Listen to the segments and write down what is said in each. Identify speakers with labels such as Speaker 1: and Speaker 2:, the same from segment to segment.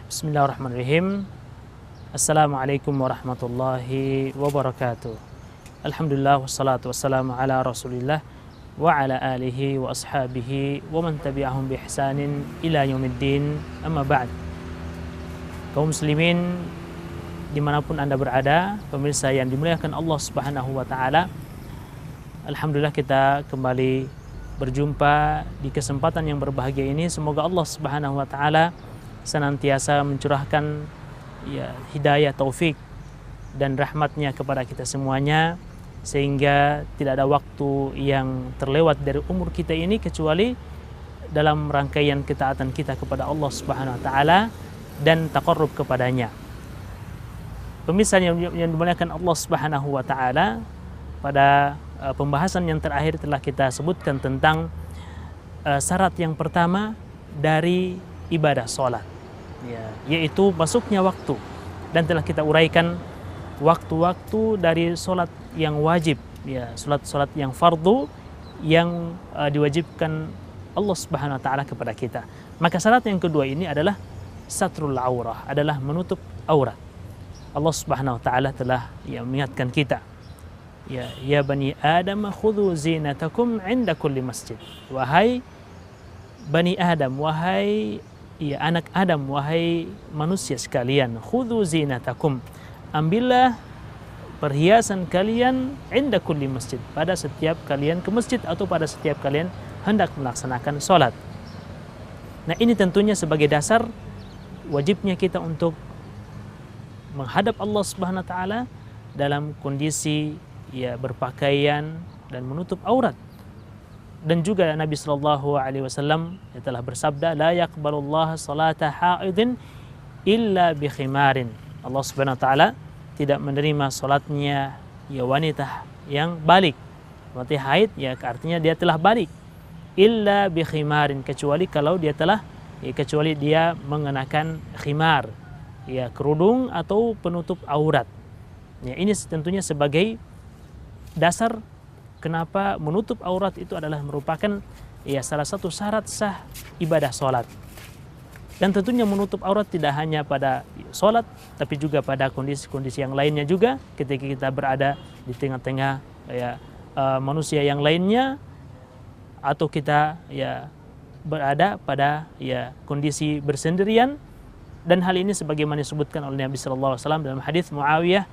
Speaker 1: Bismillahirrahmanirrahim. Assalamualaikum warahmatullahi wabarakatuh. Alhamdulillah wassalatu wassalamu ala rasulillah wa ala alihi wa ashabihi wa man tabi'ahum bi ihsanin ila yaumiddin, amma ba'd. Kaum muslimin dimanapun anda berada, pemirsa yang dimuliakan Allah subhanahu wa ta'ala, alhamdulillah kita kembali berjumpa di kesempatan yang berbahagia ini. Semoga Allah subhanahu wa ta'ala senantiasa mencurahkan hidayah, taufik dan rahmatnya kepada kita semuanya, sehingga tidak ada waktu yang terlewat dari umur kita ini kecuali dalam rangkaian ketaatan kita kepada Allah subhanahu wa ta'ala dan taqarrub kepadanya. Pemirsa yang dimuliakan Allah subhanahu wa ta'ala, pada pembahasan yang terakhir telah kita sebutkan tentang syarat yang pertama dari ibadah sholat, yaitu masuknya waktu, dan telah kita uraikan waktu-waktu dari sholat yang wajib, sholat yang fardu yang diwajibkan Allah subhanahu wa ta'ala kepada kita. Maka syarat yang kedua ini adalah satrul aurah, adalah menutup aurat. Allah subhanahu wa ta'ala telah mengingatkan kita, ya bani Adam khudhu zinatakum inda kulli masjid. Wahai bani Adam, wahai anak Adam, wahai manusia sekalian, khudhu zinatakum, ambillah perhiasan kalian inda kulli masjid, pada setiap kalian ke masjid atau pada setiap kalian hendak melaksanakan sholat. Nah, ini tentunya sebagai dasar wajibnya kita untuk menghadap Allah subhanahu wa ta'ala dalam kondisi berpakaian dan menutup aurat. Dan juga Nabi sallallahu alaihi wasallam telah bersabda, la yaqbalullah salata haidin illa bi khimarin. Allah subhanahu wa ta'ala tidak menerima salatnya wanita yang balik. Berarti haid artinya dia telah balik. Illa bi khimarin, kecuali kalau dia telah kecuali dia mengenakan khimar, kerudung atau penutup aurat. Ini tentunya sebagai dasar kenapa menutup aurat itu adalah merupakan salah satu syarat sah ibadah sholat. Dan tentunya menutup aurat tidak hanya pada sholat, tapi juga pada kondisi-kondisi yang lainnya juga. Ketika kita berada di tengah-tengah manusia yang lainnya, atau kita berada pada kondisi bersendirian. Dan hal ini sebagaimana disebutkan oleh Nabi sallallahu alaihi wasallam dalam hadis Muawiyah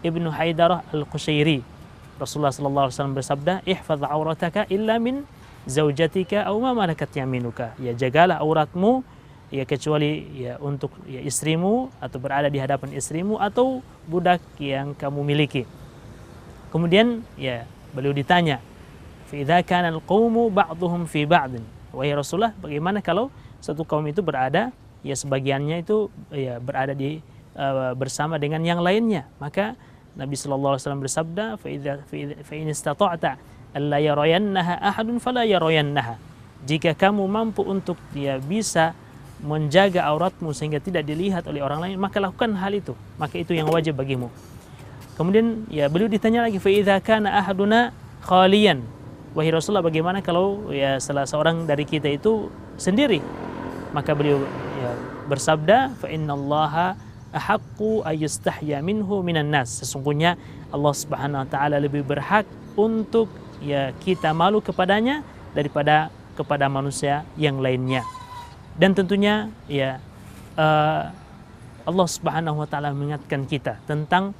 Speaker 1: ibnu Haidarah al-Qushairi. Rasulullah sallallahu alaihi wasallam bersabda, ihfaz aurataka illa min zaujatika aw ma malakat yaminuka. Jagalah auratmu kecuali untuk istrimu, atau berada di hadapan istrimu atau budak yang kamu miliki. Kemudian beliau ditanya, fa idza kana al-qaumu ba'dhum fi ba'd. Wahai Rasulullah, bagaimana kalau satu kaum itu berada sebagiannya itu berada di bersama dengan yang lainnya? Maka Nabi sallallahu alaihi wasallam bersabda, fa in istata'ta alla yarayannaha ahadun fala yarayannaha. Jika kamu mampu untuk bisa menjaga auratmu sehingga tidak dilihat oleh orang lain, maka lakukan hal itu, maka itu yang wajib bagimu. Kemudian beliau ditanya lagi, fa idza kana ahaduna khaliyan. Wahai Rasulullah, bagaimana kalau salah seorang dari kita itu sendiri? Maka beliau bersabda, fa innallaha ahaqqu ayyastahya minhu minan nas. Sesungguhnya Allah subhanahu wa ta'ala lebih berhak untuk kita malu kepadanya daripada kepada manusia yang lainnya. Dan tentunya Allah subhanahu wa ta'ala mengingatkan kita tentang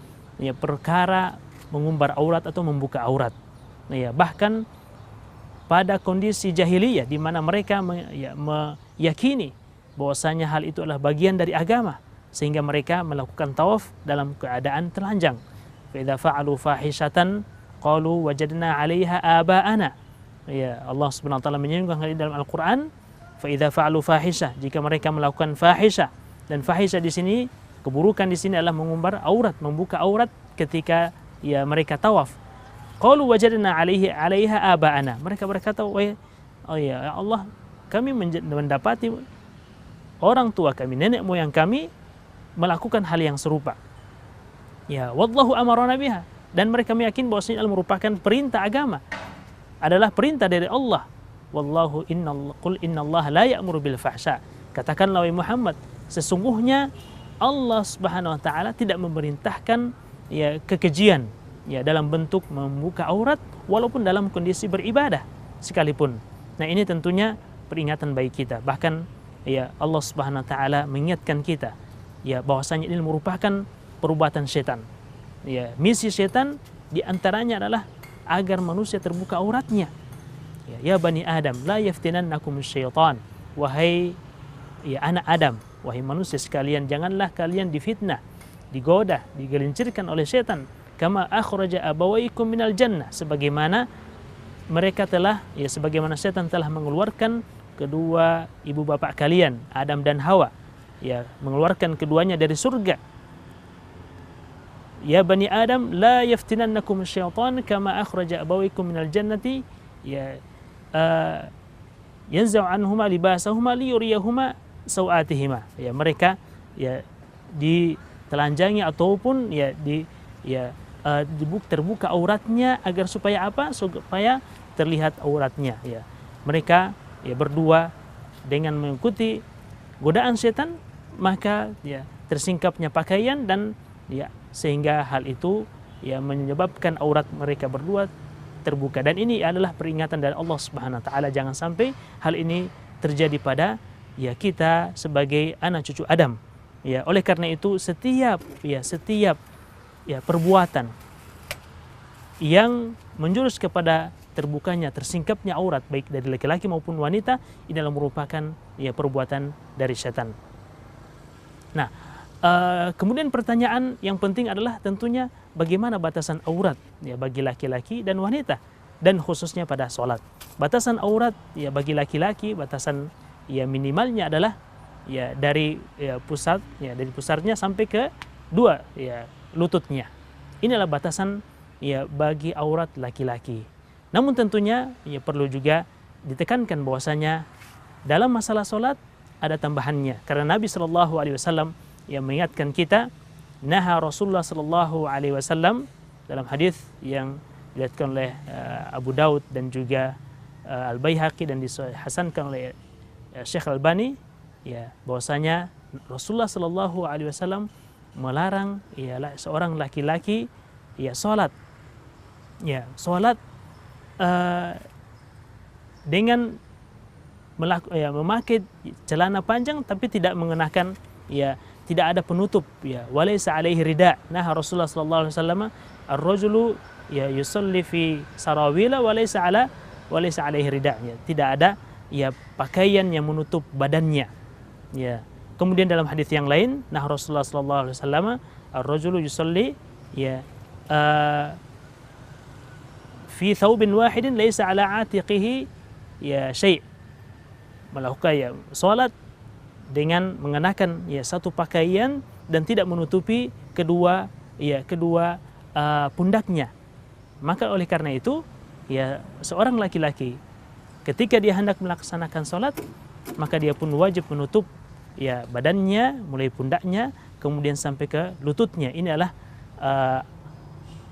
Speaker 1: perkara mengumbar aurat atau membuka aurat. Bahkan pada kondisi jahiliyah di mana mereka meyakini bahwasanya hal itu adalah bagian dari agama, sehingga mereka melakukan tawaf dalam keadaan telanjang. Fa idza fa'alu fahishatan qalu wajadna 'alaiha aba'ana. Allah Subhanahu wa taala menyinggung hal ini dalam Al-Qur'an. Fa idza fa'alu fahisyah, jika mereka melakukan fahisyah. Dan fahisyah di sini, keburukan di sini adalah mengumbar aurat, membuka aurat ketika mereka tawaf. Qalu wajadna 'alaiha aba'ana. Mereka berkata, ya Allah, kami mendapati orang tua kami, nenek moyang kami melakukan hal yang serupa. Wallahu amarana biha. Dan mereka meyakini bahwa ini merupakan perintah agama, adalah perintah dari Allah. Wallahu qul innallaha la ya'muru bil fahsya. Katakanlah wahai Muhammad, sesungguhnya Allah Subhanahu wa taala tidak memerintahkan ya kekejian ya dalam bentuk membuka aurat walaupun dalam kondisi beribadah sekalipun. Nah, ini tentunya peringatan bagi kita. Bahkan ya Allah Subhanahu wa taala mengingatkan kita ya bahwasanya ini merupakan perbuatan setan. Ya, misi setan di antaranya adalah agar manusia terbuka auratnya. Ya bani Adam, la yaftinannakum syaitan. Wahai ya anak Adam, wahai manusia sekalian, janganlah kalian difitnah, digoda, digelincirkan oleh setan. Kama akhraja abawaikum minal jannah, sebagaimana sebagaimana setan telah mengeluarkan kedua ibu bapak kalian, Adam dan Hawa, ya mengeluarkan keduanya dari surga. Ya bani Adam, la yaftinannakum syaitan kama akhraja abawaikum minal jannati ya yanza'u anhuma libasahuma liyuriyahuma sawatihima. Ya mereka ya ditelanjangi ataupun terbuka auratnya agar supaya apa? Supaya terlihat auratnya ya. Mereka ya berdua dengan mengikuti godaan setan, maka ya tersingkapnya pakaian dan ya sehingga hal itu ya menyebabkan aurat mereka berdua terbuka. Dan ini adalah peringatan dari Allah Subhanahu wa taala, jangan sampai hal ini terjadi pada ya kita sebagai anak cucu Adam. Ya, oleh karena itu setiap perbuatan yang menjurus kepada terbukanya, tersingkapnya aurat baik dari laki-laki maupun wanita, ini adalah merupakan ya perbuatan dari setan. Nah, kemudian pertanyaan yang penting adalah tentunya bagaimana batasan aurat ya bagi laki-laki dan wanita, dan khususnya pada sholat. Batasan aurat ya bagi laki-laki, batasan ya minimalnya adalah ya dari dari pusarnya sampai ke dua ya lututnya. Inilah batasan ya bagi aurat laki-laki. Namun tentunya ya perlu juga ditekankan bahwasanya dalam masalah sholat ada tambahannya, karena Nabi SAW yang mengingatkan kita, naha Rasulullah sallallahu alaihi wasallam dalam hadis yang diriwayatkan oleh Abu Daud dan juga Al-Baihaqi dan dihasankan oleh Syekh Al-Albani ya bahwasanya Rasulullah sallallahu alaihi wasallam melarang ya seorang laki-laki ya salat dengan memakai celana panjang tapi tidak mengenakan tidak ada penutup ya, walaysa alaihi rida. Nah Rasulullah sallallahu alaihi wasallam ar-rajulu ya yusalli fi sarawila walaysa alaihi rida ya, tidak ada ya pakaian yang menutup badannya ya. Kemudian dalam hadis yang lain, nah Rasulullah sallallahu alaihi wasallam ar-rajulu yusalli ya fi thawbin wahidin laysa ala atiqihi ya syai', melakukan ya salat dengan mengenakan ya satu pakaian dan tidak menutupi kedua pundaknya. Maka oleh karena itu ya seorang laki-laki ketika dia hendak melaksanakan sholat, maka dia pun wajib menutup ya badannya mulai pundaknya kemudian sampai ke lututnya. Ini adalah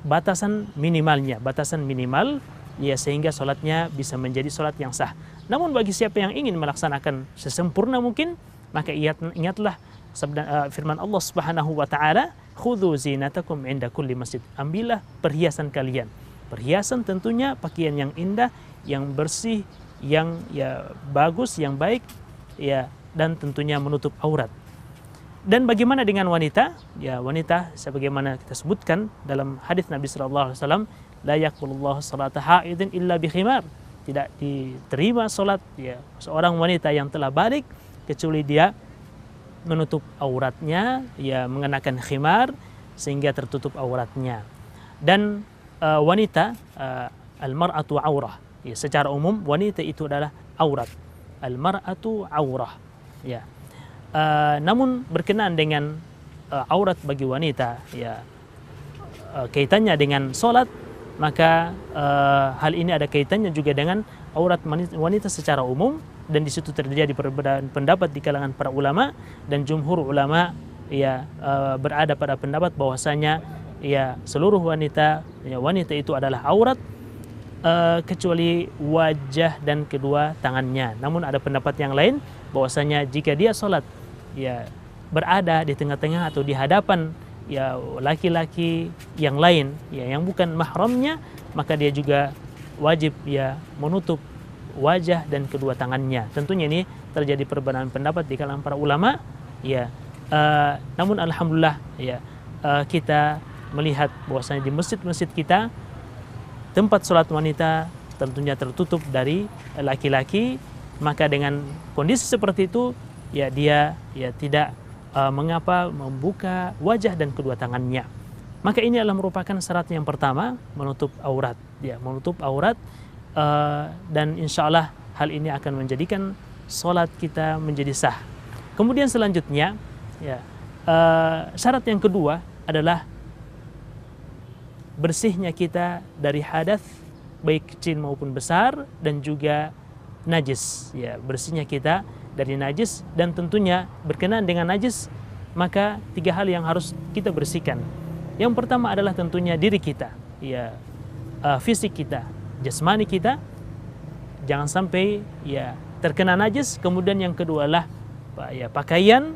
Speaker 1: batasan minimal ya sehingga sholatnya bisa menjadi sholat yang sah. Namun bagi siapa yang ingin melaksanakan sesempurna mungkin, maka ingatlah firman Allah Subhanahu wa taala, khudzu zinatakum inda kulli masjid. Ambillah perhiasan kalian. Perhiasan tentunya pakaian yang indah, yang bersih, yang ya bagus, yang baik ya, dan tentunya menutup aurat. Dan bagaimana dengan wanita? Ya, wanita sebagaimana kita sebutkan dalam hadis Nabi sallallahu alaihi wasallam, la yaqbulullahu salata haidin illa bi khimar. Tidak diterima salat ya seorang wanita yang telah balik kecuali dia menutup auratnya, ya mengenakan khimar sehingga tertutup auratnya. Dan wanita al-mar'atu aurah. Ya, secara umum wanita itu adalah aurat. Al-mar'atu aurah. Ya. Namun berkenaan dengan aurat bagi wanita, ya kaitannya dengan salat, maka hal ini ada kaitannya juga dengan aurat wanita secara umum. Dan di situ terjadi perbedaan pendapat di kalangan para ulama, dan jumhur ulama ya berada pada pendapat bahwasanya ya seluruh wanita itu adalah aurat kecuali wajah dan kedua tangannya. Namun ada pendapat yang lain bahwasanya jika dia sholat ya berada di tengah-tengah atau di hadapan ya laki-laki yang lain ya yang bukan mahramnya, maka dia juga wajib ya menutup wajah dan kedua tangannya. Tentunya ini terjadi perbedaan pendapat di kalangan para ulama ya. Namun alhamdulillah ya kita melihat bahwasanya di masjid-masjid kita tempat sholat wanita tentunya tertutup dari laki-laki, maka dengan kondisi seperti itu ya dia ya tidak mengapa membuka wajah dan kedua tangannya. Maka ini adalah merupakan syarat yang pertama, menutup aurat ya, menutup aurat, dan insya Allah hal ini akan menjadikan sholat kita menjadi sah. Kemudian selanjutnya ya, syarat yang kedua adalah bersihnya kita dari hadas baik kecil maupun besar, dan juga najis ya, bersihnya kita dari najis. Dan tentunya berkenaan dengan najis, maka 3 hal yang harus kita bersihkan. Yang pertama adalah tentunya diri kita ya, fisik kita, jasmani kita jangan sampai ya terkena najis. Kemudian yang kedua adalah ya pakaian.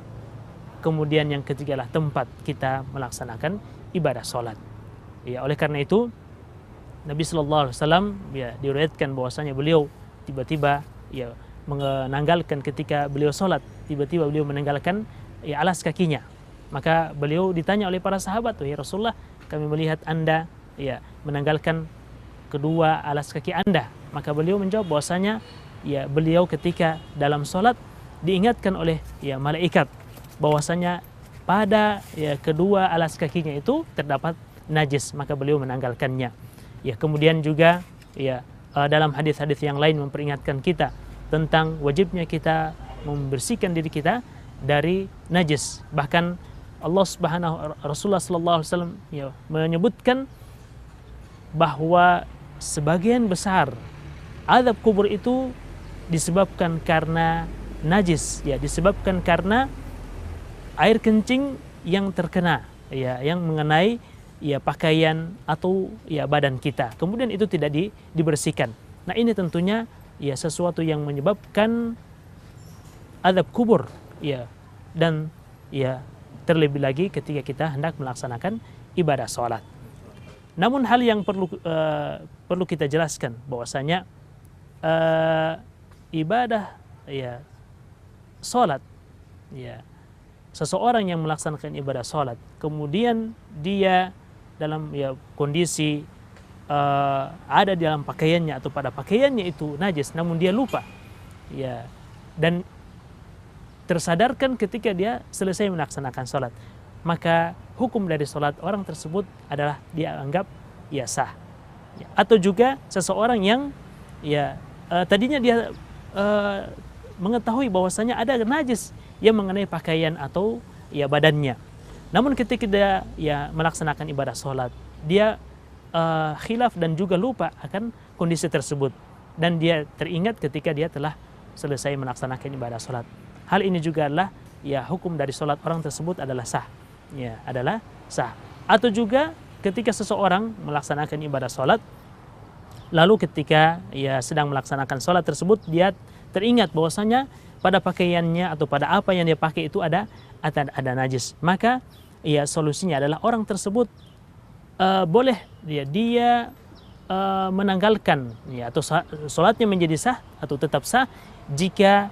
Speaker 1: Kemudian yang ketiga adalah tempat kita melaksanakan ibadah sholat ya. Oleh karena itu Nabi Sallallahu Alaihi Wasallam ya diriwayatkan bahwasanya beliau tiba-tiba ya menanggalkan ketika beliau sholat, tiba-tiba beliau menanggalkan ya alas kakinya. Maka beliau ditanya oleh para sahabat, ya Rasulullah, kami melihat Anda ya menanggalkan kedua alas kaki Anda. Maka beliau menjawab bahwasanya ya beliau ketika dalam sholat diingatkan oleh ya malaikat bahwasanya pada ya kedua alas kakinya itu terdapat najis, maka beliau menanggalkannya. Ya, kemudian juga ya dalam hadis-hadis yang lain memperingatkan kita tentang wajibnya kita membersihkan diri kita dari najis. Bahkan Rasulullah sallallahu alaihi wasallam ya menyebutkan bahwa sebagian besar azab kubur itu disebabkan karena najis ya, disebabkan karena air kencing yang terkena ya, yang mengenai ya pakaian atau ya badan kita, kemudian itu tidak dibersihkan. Nah, ini tentunya ya sesuatu yang menyebabkan azab kubur ya, dan ya terlebih lagi ketika kita hendak melaksanakan ibadah sholat. Namun hal yang perlu kita jelaskan bahwasanya ibadah ya sholat ya, seseorang yang melaksanakan ibadah sholat kemudian dia dalam ya kondisi ada di dalam pakaiannya atau pada pakaiannya itu najis, namun dia lupa ya, dan tersadarkan ketika dia selesai melaksanakan sholat, maka hukum dari sholat orang tersebut adalah dia anggap ya sah ya. Atau juga seseorang yang ya tadinya dia mengetahui bahwasanya ada najis yang mengenai pakaian atau ya badannya, namun ketika dia ya melaksanakan ibadah sholat dia khilaf dan juga lupa akan kondisi tersebut, dan dia teringat ketika dia telah selesai melaksanakan ibadah sholat. Hal ini juga adalah ya hukum dari sholat orang tersebut adalah sah ya, adalah sah. Atau juga ketika seseorang melaksanakan ibadah sholat, lalu ketika ya sedang melaksanakan sholat tersebut dia teringat bahwasanya pada pakaiannya atau pada apa yang dia pakai itu ada najis, maka ya solusinya adalah orang tersebut boleh dia menanggalkan ya, atau sholatnya menjadi sah atau tetap sah jika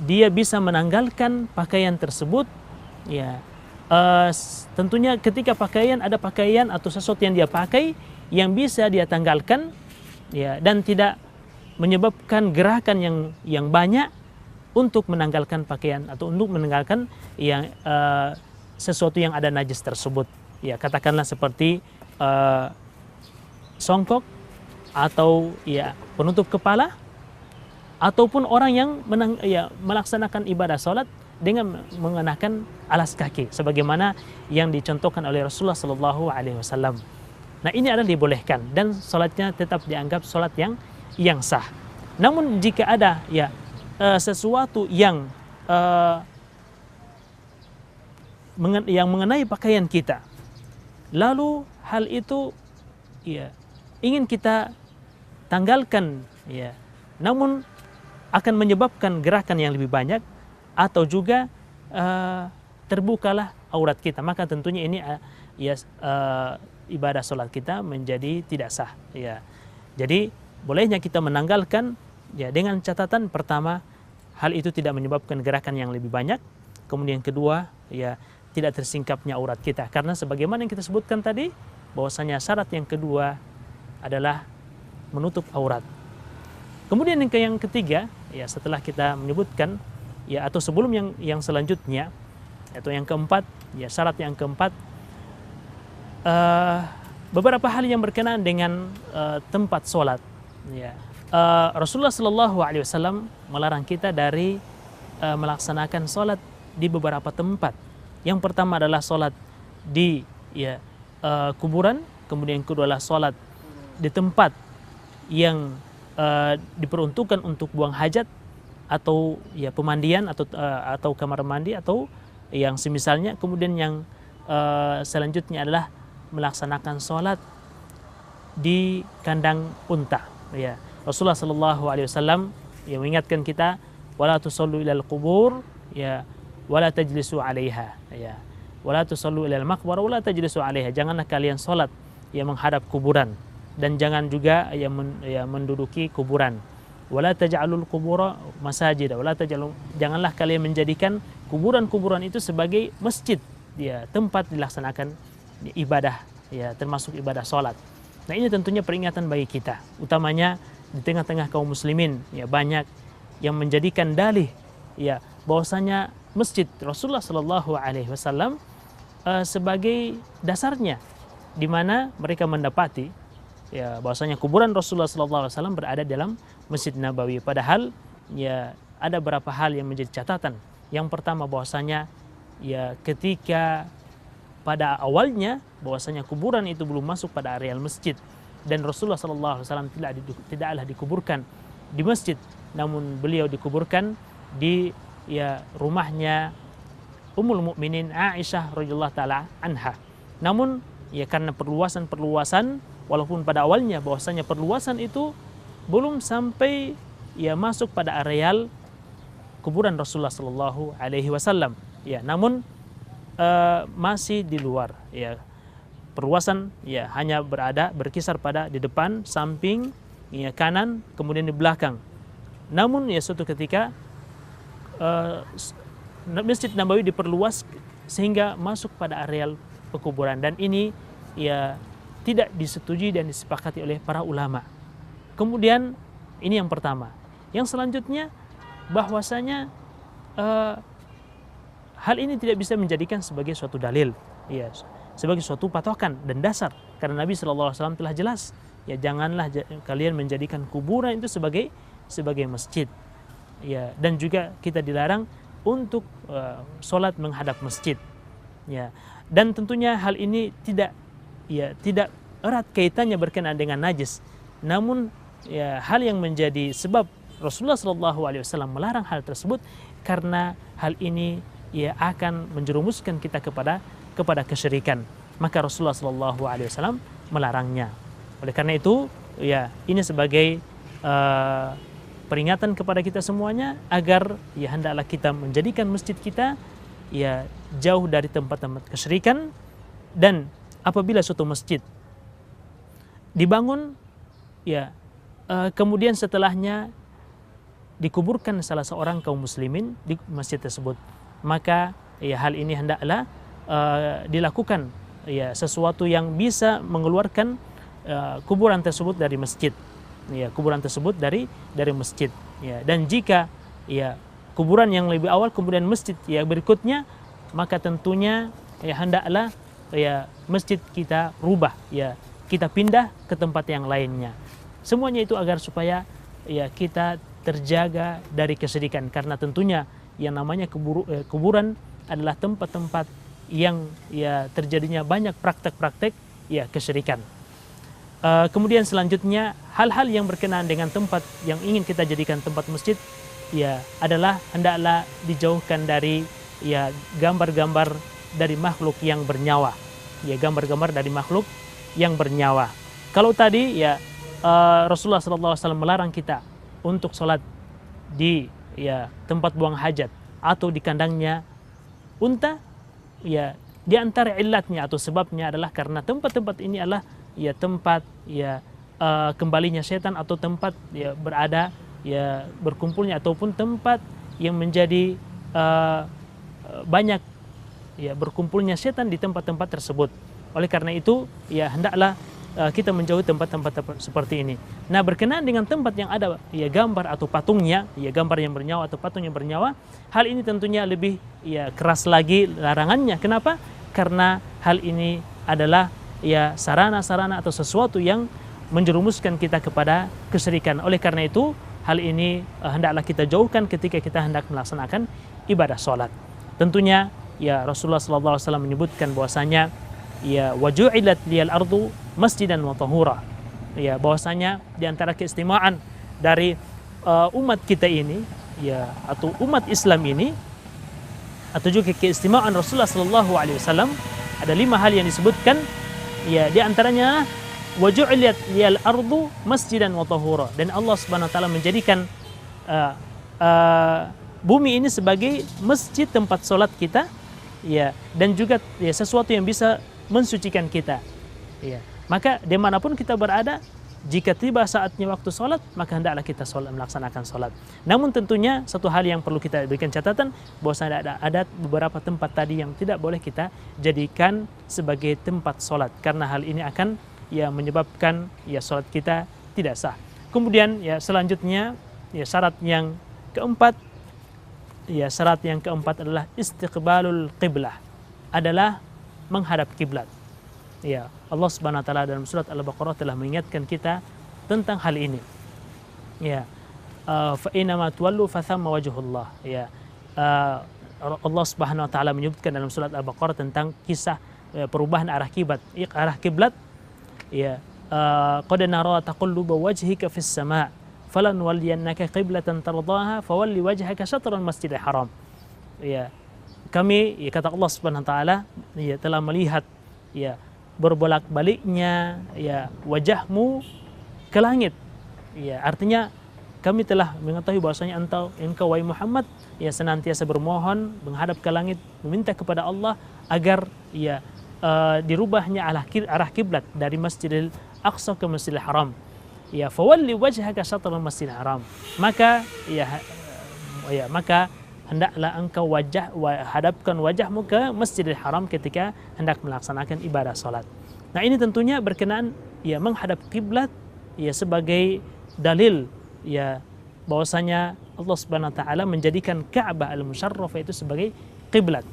Speaker 1: dia bisa menanggalkan pakaian tersebut ya. Tentunya ketika ada pakaian atau sesuatu yang dia pakai yang bisa dia tanggalkan ya, dan tidak menyebabkan gerakan yang banyak untuk menanggalkan pakaian atau untuk menanggalkan yang sesuatu yang ada najis tersebut ya, katakanlah seperti songkok atau ya penutup kepala, ataupun orang yang melaksanakan ibadah sholat dengan mengenakan alas kaki sebagaimana yang dicontohkan oleh Rasulullah Sallallahu Alaihi Wasallam. Nah, ini adalah dibolehkan dan sholatnya tetap dianggap sholat yang sah. Namun jika ada ya sesuatu yang mengenai pakaian kita, lalu hal itu ya ingin kita tanggalkan ya, namun akan menyebabkan gerakan yang lebih banyak, atau juga terbukalah aurat kita, maka tentunya ini ibadah sholat kita menjadi tidak sah. Ya. Jadi bolehnya kita menanggalkan ya dengan catatan pertama, hal itu tidak menyebabkan gerakan yang lebih banyak. Kemudian kedua, ya tidak tersingkapnya aurat kita. Karena sebagaimana yang kita sebutkan tadi, bahwasanya syarat yang kedua adalah menutup aurat. Kemudian yang ketiga, ya setelah kita menyebutkan ya atau sebelum yang selanjutnya, atau yang keempat, ya syarat yang keempat, beberapa hal yang berkenaan dengan tempat sholat. Ya. Rasulullah Shallallahu Alaihi Wasallam melarang kita dari melaksanakan sholat di beberapa tempat. Yang pertama adalah sholat di kuburan, kemudian yang kedua adalah sholat di tempat yang diperuntukkan untuk buang hajat atau ya pemandian atau kamar mandi atau yang semisalnya. Kemudian yang selanjutnya adalah melaksanakan sholat di kandang unta. Ya. Rasulullah Shallallahu Alaihi Wasallam yang mengingatkan kita, wala tusallu ilal qubur, ya, wala tajlisu alaiha, ya, wala tusallu ilal maqbar, wala tajlisu alaiha. Janganlah kalian sholat yang menghadap kuburan dan jangan juga yang menduduki kuburan. Wala taj'alul qubura masajid, wala taj'alu, janganlah kalian menjadikan kuburan-kuburan itu sebagai masjid, ya, tempat dilaksanakan ibadah, ya, termasuk ibadah sholat. Nah, ini tentunya peringatan bagi kita, utamanya di tengah-tengah kaum muslimin, ya, banyak yang menjadikan dalih, ya, bahwasanya masjid Rasulullah Shallallahu Alaihi Wasallam sebagai dasarnya, di mana mereka mendapati, ya, bahwasanya kuburan Rasulullah Shallallahu Alaihi Wasallam berada dalam Masjid Nabawi. Padahal, ya, ada beberapa hal yang menjadi catatan. Yang pertama bahwasanya, ya, ketika pada awalnya bahwasanya kuburan itu belum masuk pada areal masjid, dan Rasulullah SAW tidaklah dikuburkan di masjid, namun beliau dikuburkan di, ya, rumahnya Ummul Mukminin Aisyah radhiyallahu taala anha. Namun, ya, karena perluasan, walaupun pada awalnya bahwasanya perluasan itu belum sampai, ya, masuk pada areal kuburan Rasulullah Sallallahu Alaihi Wasallam, ya, namun masih di luar, ya. Perluasan, ya, hanya berkisar pada di depan, samping, ya, kanan, kemudian di belakang. Namun, ya, suatu ketika Masjid Nabawi diperluas sehingga masuk pada areal pekuburan, dan ini, ya, tidak disetujui dan disepakati oleh para ulama. Kemudian ini yang pertama. Yang selanjutnya bahwasanya hal ini tidak bisa menjadikan sebagai suatu dalil, ya, sebagai suatu patokan dan dasar, karena Nabi SAW telah jelas, ya, janganlah kalian menjadikan kuburan itu sebagai masjid, ya, dan juga kita dilarang untuk sholat menghadap masjid, ya, dan tentunya hal ini tidak erat kaitannya berkenaan dengan najis. Namun, ya, hal yang menjadi sebab Rasulullah SAW melarang hal tersebut karena hal ini, ya, akan menjerumuskan kita kepada kesyirikan. Maka Rasulullah SAW melarangnya. Oleh karena itu, ya, ini sebagai peringatan kepada kita semuanya agar, ya, hendaklah kita menjadikan masjid kita, ya, jauh dari tempat-tempat kesyirikan. Dan apabila suatu masjid dibangun, ya, kemudian setelahnya dikuburkan salah seorang kaum muslimin di masjid tersebut, maka, ya, hal ini hendaklah dilakukan, ya, sesuatu yang bisa mengeluarkan kuburan tersebut dari masjid, ya, kuburan tersebut dari masjid, ya. Dan jika, ya, kuburan yang lebih awal kemudian masjid yang berikutnya, maka tentunya, ya, hendaklah, ya, masjid kita rubah, ya, kita pindah ke tempat yang lainnya. Semuanya itu agar supaya, ya, kita terjaga dari kesyirikan, karena tentunya yang namanya kuburan adalah tempat-tempat yang, ya, terjadinya banyak praktek-praktek, ya, kesyirikan. Kemudian selanjutnya hal-hal yang berkenaan dengan tempat yang ingin kita jadikan tempat masjid, ya, adalah hendaklah dijauhkan dari, ya, gambar-gambar dari makhluk yang bernyawa, ya, gambar-gambar dari makhluk yang bernyawa. Kalau tadi, ya, Rasulullah SAW melarang kita untuk sholat di, ya, tempat buang hajat atau di kandangnya unta, ya di antara illatnya atau sebabnya adalah karena tempat-tempat ini adalah ya tempat ya kembalinya setan, atau tempat ya berada ya berkumpulnya, ataupun tempat yang menjadi banyak ya berkumpulnya setan di tempat-tempat tersebut. Oleh karena itu ya hendaklah kita menjauhi tempat-tempat seperti ini. Nah, berkenaan dengan tempat yang ada ya gambar atau patungnya, ya gambar yang bernyawa atau patung yang bernyawa, hal ini tentunya lebih ya keras lagi larangannya. Kenapa? Karena hal ini adalah ya sarana-sarana atau sesuatu yang menjerumuskan kita kepada kesyirikan. Oleh karena itu, hal ini hendaklah kita jauhkan ketika kita hendak melaksanakan ibadah sholat. Tentunya ya Rasulullah SAW menyebutkan bahwasanya ya waju'ilat liyal ardu masjidan wa tahura, ya bahwasanya di antara keistimewaan dari umat kita ini ya atau umat Islam ini, atau juga keistimewaan Rasulullah SAW, ada 5 hal yang disebutkan, ya di antaranya waju'ilat liyal ardu masjidan wa tahura, dan Allah Subhanahu wa taala menjadikan bumi ini sebagai masjid tempat sholat kita, ya, dan juga ya sesuatu yang bisa mensucikan kita, ya. Maka dimanapun kita berada, jika tiba saatnya waktu sholat, maka hendaklah kita melaksanakan sholat. Namun tentunya satu hal yang perlu kita berikan catatan, bahwasanya ada beberapa tempat tadi yang tidak boleh kita jadikan sebagai tempat sholat, karena hal ini akan ya menyebabkan ya sholat kita tidak sah. Kemudian ya selanjutnya ya syarat yang keempat adalah istiqbalul qiblah, adalah menghadap kiblat. Ya, Allah Subhanahu wa taala dalam surat Al-Baqarah telah mengingatkan kita tentang hal ini. Ya, fa inna ma tuwallu fa thamma wajhullah. Ya, Allah Subhanahu wa taala menyebutkan dalam surat Al-Baqarah tentang kisah perubahan arah kiblat. Ya, qad nara taqalluba wajhika fis sama' falanwalliyannaka qiblatan tardaha fawalli wajhaka syatral masjidil haram. Ya, kami ya kata Allah Subhanahu wa taala ya telah melihat ya berbolak-baliknya ya wajahmu ke langit. Ya, artinya kami telah mengetahui bahwasanya engkau wahai Muhammad ya senantiasa bermohon menghadap ke langit, meminta kepada Allah agar ya dirubahnya arah kiblat dari Masjidil Aqsa ke Masjidil Haram. Ya, fawalli wajhaka syatral Masjidil Haram. Maka hendaklah engkau hadapkan wajahmu ke Masjidil Haram ketika hendak melaksanakan ibadah salat. Nah, ini tentunya berkenaan ya menghadap kiblat ya sebagai dalil ya bahwasanya Allah Subhanahu wa taala menjadikan Ka'bah al-Musyarrafah itu sebagai kiblat.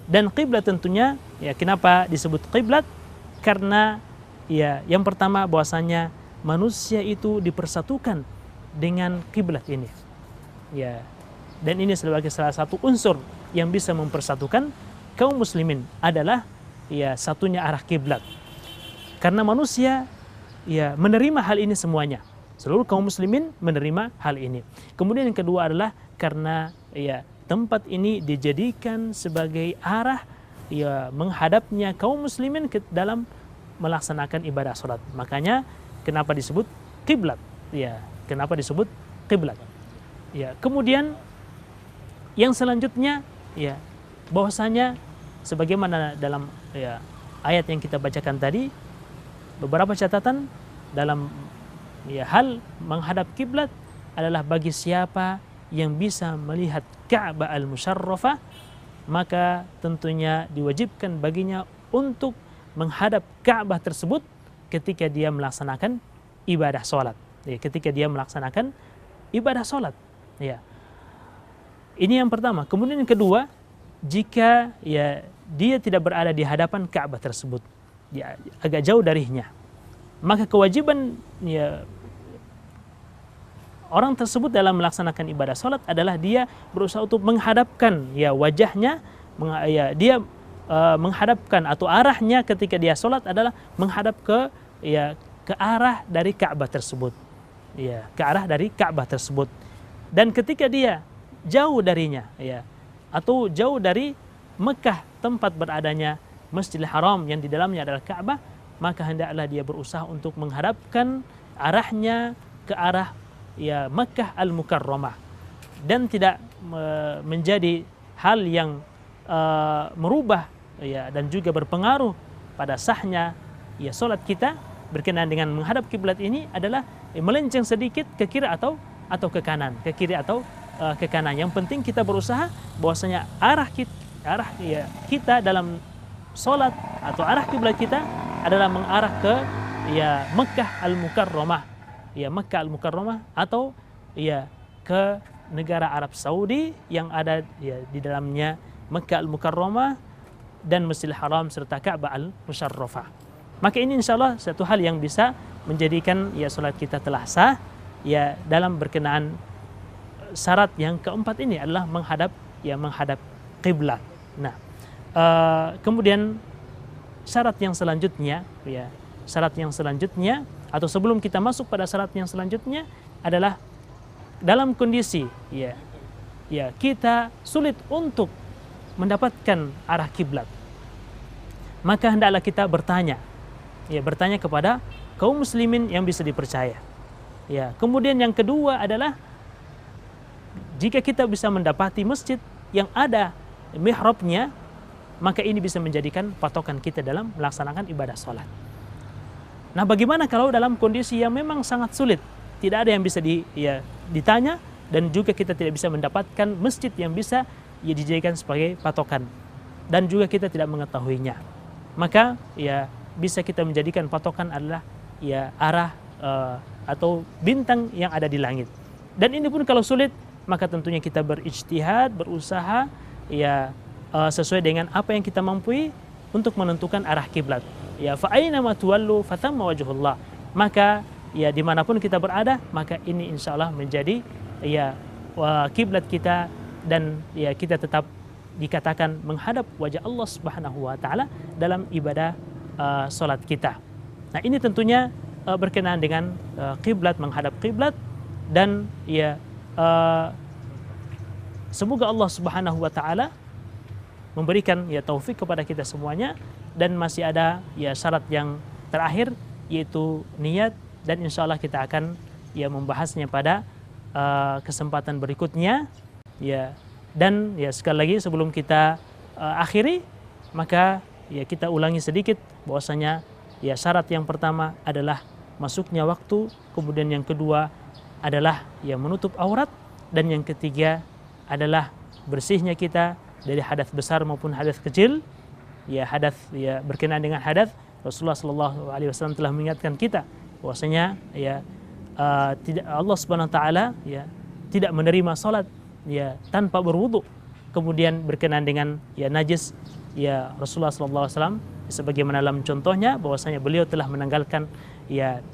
Speaker 1: Dan kiblat tentunya ya kenapa disebut kiblat? Karena ya yang pertama bahwasanya manusia itu dipersatukan dengan kiblat ini. Ya, dan ini sebagai salah satu unsur yang bisa mempersatukan kaum muslimin adalah ya satunya arah kiblat. Karena manusia ya menerima hal ini semuanya. Seluruh kaum muslimin menerima hal ini. Kemudian yang kedua adalah karena ya tempat ini dijadikan sebagai arah ya menghadapnya kaum muslimin ke dalam melaksanakan ibadah salat. Makanya kenapa disebut kiblat? Ya, kenapa disebut kiblat? Ya, kemudian yang selanjutnya ya bahwasanya sebagaimana dalam ya ayat yang kita bacakan tadi, beberapa catatan dalam ya hal menghadap kiblat adalah bagi siapa yang bisa melihat Ka'bah al-Musyarrafah, maka tentunya diwajibkan baginya untuk menghadap Ka'bah tersebut ketika dia melaksanakan ibadah salat. Ya, ketika dia melaksanakan ibadah salat. Ya. Ini yang pertama. Kemudian yang kedua, jika ya dia tidak berada di hadapan Ka'bah tersebut, ya agak jauh darinya, maka kewajiban ya orang tersebut dalam melaksanakan ibadah salat adalah dia berusaha untuk menghadapkan ya wajahnya, dia menghadapkan atau arahnya ketika dia salat adalah menghadap ke arah dari Ka'bah tersebut. Ya, ke arah dari Ka'bah tersebut. Dan ketika dia jauh darinya ya atau jauh dari Mekah tempat beradanya Masjidil Haram yang di dalamnya adalah Ka'bah, maka hendaklah dia berusaha untuk menghadapkan arahnya ke arah ya Mekah al-Mukarramah, dan tidak menjadi hal yang merubah ya dan juga berpengaruh pada sahnya ya salat kita berkenaan dengan menghadap kiblat ini adalah melenceng sedikit ke kiri atau ke kanan, ke kiri atau ke kanan. Yang penting kita berusaha bahwasanya arah kita dalam salat atau arah kiblat kita adalah mengarah ke ya Mekkah Al-Mukarramah, ya Mekkah Al-Mukarramah atau ya ke negara Arab Saudi yang ada ya di dalamnya Mekkah Al-Mukarramah dan Masjidil Haram serta Ka'bah Al-Musyarrafah. Maka ini insyaallah satu hal yang bisa menjadikan ya salat kita telah sah ya dalam berkenaan syarat yang keempat ini adalah menghadap kiblat. Nah, kemudian syarat yang selanjutnya atau sebelum kita masuk pada syarat yang selanjutnya adalah dalam kondisi kita sulit untuk mendapatkan arah kiblat, maka hendaklah kita bertanya kepada kaum muslimin yang bisa dipercaya. Ya, kemudian yang kedua adalah jika kita bisa mendapati masjid yang ada mihrabnya, maka ini bisa menjadikan patokan kita dalam melaksanakan ibadah sholat. Nah, bagaimana kalau dalam kondisi yang memang sangat sulit, tidak ada yang bisa ditanya dan juga kita tidak bisa mendapatkan masjid yang bisa dijadikan sebagai patokan dan juga kita tidak mengetahuinya, maka ya bisa kita menjadikan patokan adalah ya arah atau bintang yang ada di langit. Dan ini pun kalau sulit, maka tentunya kita berijtihad, berusaha ya sesuai dengan apa yang kita mampu untuk menentukan arah kiblat. Ya fa aina ma tuwallu fatamma wajhullah. Maka ya dimanapun kita berada, maka ini insyaallah menjadi ya kiblat kita dan ya kita tetap dikatakan menghadap wajah Allah Subhanahu wa taala dalam ibadah salat kita. Nah, ini tentunya berkenaan dengan kiblat, menghadap kiblat, dan ya semoga Allah Subhanahu wa taala memberikan ya taufik kepada kita semuanya. Dan masih ada ya syarat yang terakhir, yaitu niat, dan insyaallah kita akan ya membahasnya pada kesempatan berikutnya ya. Dan ya sekali lagi sebelum kita akhiri, maka ya kita ulangi sedikit bahwasanya ya syarat yang pertama adalah masuknya waktu, kemudian yang kedua adalah ya menutup aurat, dan yang ketiga adalah bersihnya kita dari hadas besar maupun hadas kecil. Ya hadas ya berkenaan dengan hadas, Rasulullah Shallallahu Alaihi Wasallam telah mengingatkan kita bahwasanya ya tidak, Allah Subhanahu Wa Taala ya tidak menerima salat ya tanpa berwudu. Kemudian berkenaan dengan ya najis, ya Rasulullah Shallallahu Alaihi Wasallam sebagaimana dalam contohnya bahwasanya beliau telah menanggalkan ya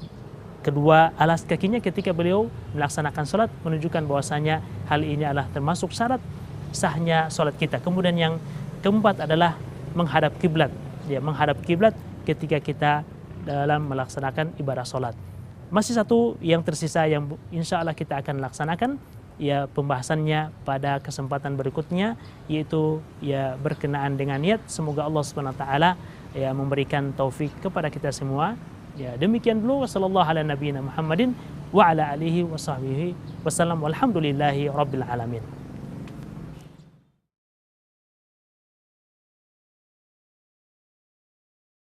Speaker 1: kedua alas kakinya ketika beliau melaksanakan salat, menunjukkan bahwasanya hal ini adalah termasuk syarat sahnya salat kita. Kemudian yang keempat adalah menghadap kiblat, ya menghadap kiblat ketika kita dalam melaksanakan ibadah salat. Masih satu yang tersisa yang insya Allah kita akan laksanakan ya pembahasannya pada kesempatan berikutnya, yaitu ya berkenaan dengan niat. Semoga Allah Subhanahu wa taala ya memberikan taufik kepada kita semua. Ya demikian dulu, wassallallahu ala nabiyina Muhammadin wa ala alihi wa sahbihi wasallam, walhamdulillahi rabbil alamin.